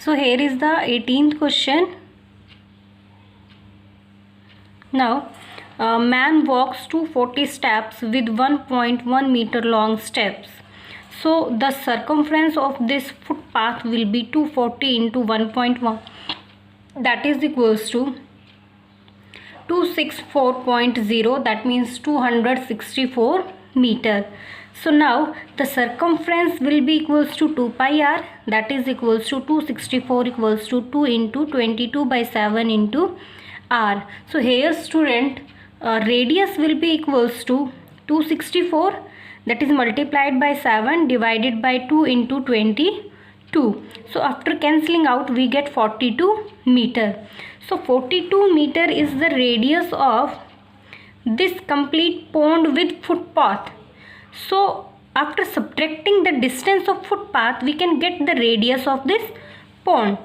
So here is the 18th question. Now a man walks 240 steps with 1.1 meter long steps. So the circumference of this footpath will be 240 into 1.1, that is equals to 264.0, that means 264 meter. So now the circumference will be equals to 2 pi r, that is equals to 264 equals to 2 into 22 by 7 into r. So here student, radius will be equals to 264, that is multiplied by 7 divided by 2 into 22. So after cancelling out we get 42 meter. So 42 meter is the radius of this complete pond with footpath. So after subtracting the distance of footpath we can get the radius of this pond.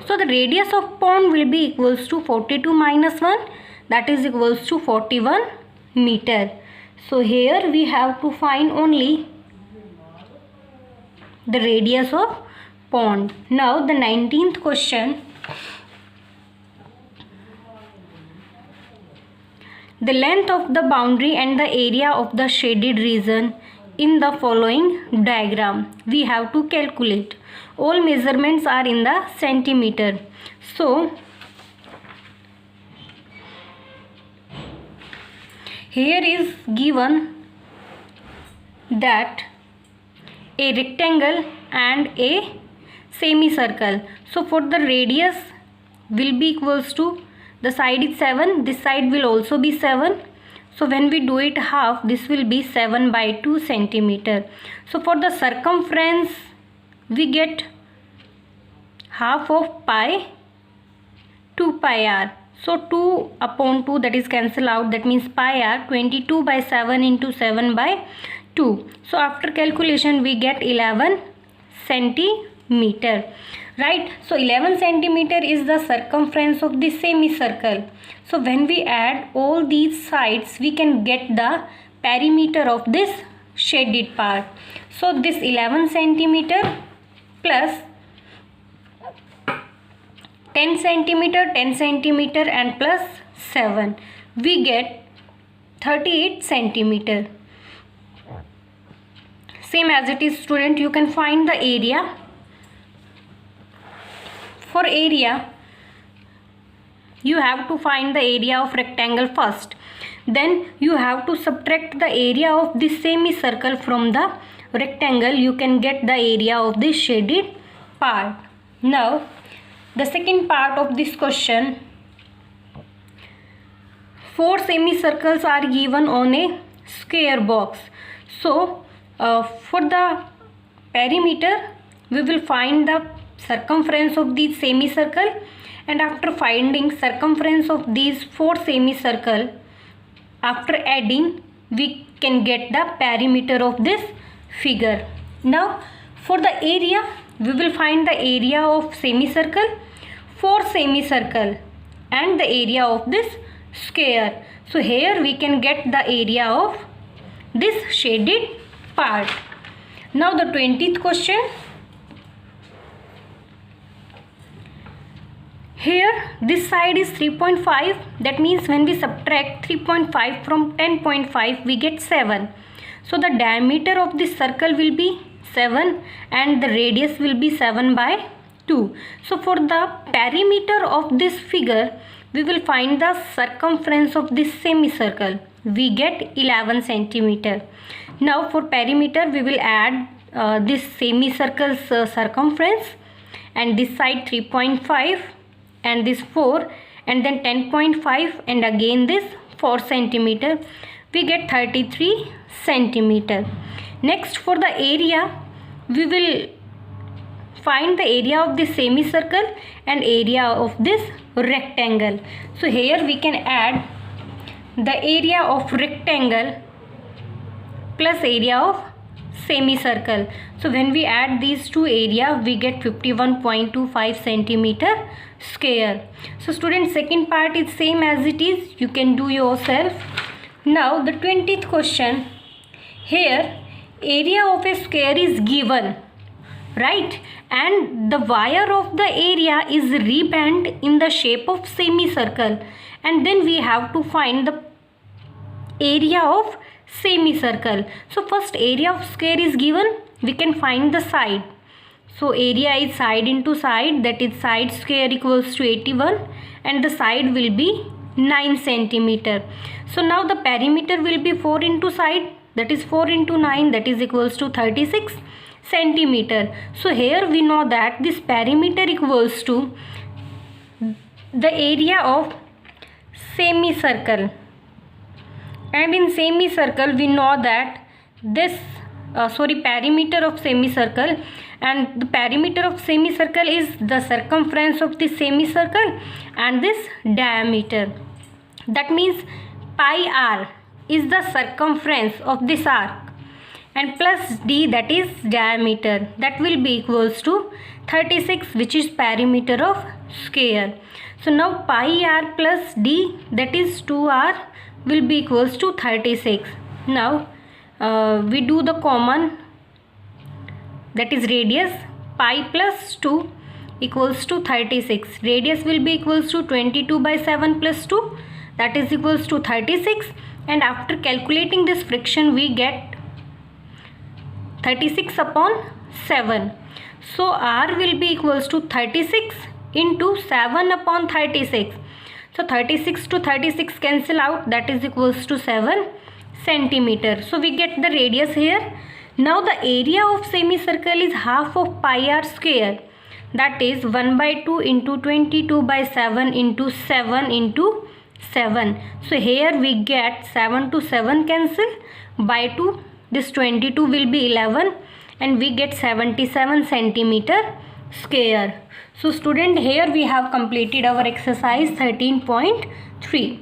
So the radius of pond will be equals to 42 minus 1, that is equals to 41 meter. So here we have to find only the radius of pond. Now the 19th question. The length of the boundary and the area of the shaded region in the following diagram we have to calculate. All measurements are in the centimeter. So here is given that a rectangle and a semicircle. So for the radius will be equals to, the side is 7, this side will also be 7. So when we do it half, this will be 7 by 2 centimeter. So for the circumference we get half of pi 2 pi r. So 2 upon 2, that is cancel out, that means pi r, 22 by 7 into 7 by 2. So after calculation we get 11 centimeter. Right, so 11 centimeter is the circumference of the semicircle. So when we add all these sides we can get the perimeter of this shaded part. So this 11 centimeter plus 10 centimeter, 10 centimeter and plus 7, we get 38 centimeter. Same as it is student, you can find the area. For area, you have to find the area of rectangle first. Then you have to subtract the area of this semicircle from the rectangle. You can get the area of this shaded part. Now, the second part of this question. 4 semicircles are given on a square box. So, for the perimeter, we will find the circumference of the semicircle, and after finding circumference of these 4 semicircle, after adding we can get the perimeter of this figure. Now for the area, we will find the area of semicircle, 4 semicircle and the area of this square. So here we can get the area of this shaded part. Now the 20th question. Here this side is 3.5, that means when we subtract 3.5 from 10.5 we get 7. So the diameter of this circle will be 7 and the radius will be 7 by 2. So for the perimeter of this figure we will find the circumference of this semicircle. We get 11 centimeter. Now for perimeter we will add this semicircle's circumference, and this side 3.5 and this 4 and then 10.5 and again this 4 centimeter. We get 33 centimeter. Next for the area, we will find the area of this semicircle and area of this rectangle. So here we can add the area of rectangle plus area of semicircle. So when we add these two area we get 51.25 centimeter square. So students, second part is same as it is, you can do yourself. Now the 20th question. Here area of a square is given right? And the wire of the area is rebent in the shape of semicircle, and then we have to find the area of semicircle. So first area of square is given, we can find the side. So area is side into side, that is side square equals to 81, and the side will be 9 centimeter. So now the perimeter will be 4 into side, that is 4 into 9, that is equals to 36 centimeter. So here we know that this perimeter equals to the area of semicircle, and in semicircle we know that this perimeter of semicircle, and the perimeter of semicircle is the circumference of the semicircle and this diameter. That means pi r is the circumference of this arc, and plus d, that is diameter, that will be equals to 36, which is perimeter of square. So now pi r plus d, that is 2r, will be equals to 36. Now we do the common, that is radius. Pi plus 2 equals to 36. Radius will be equals to 22 by 7 plus 2, that is equals to 36, and after calculating this friction we get 36 upon 7. So r will be equals to 36 into 7 upon 36. So 36 to 36 cancel out, that is equals to 7 centimeter. So we get the radius here. Now the area of semicircle is half of pi r square, that is 1 by 2 into 22 by 7 into 7 into 7. So here we get 7 to 7 cancel, by 2 this 22 will be 11, and we get 77 centimeter square. So student, here we have completed our exercise 13.3.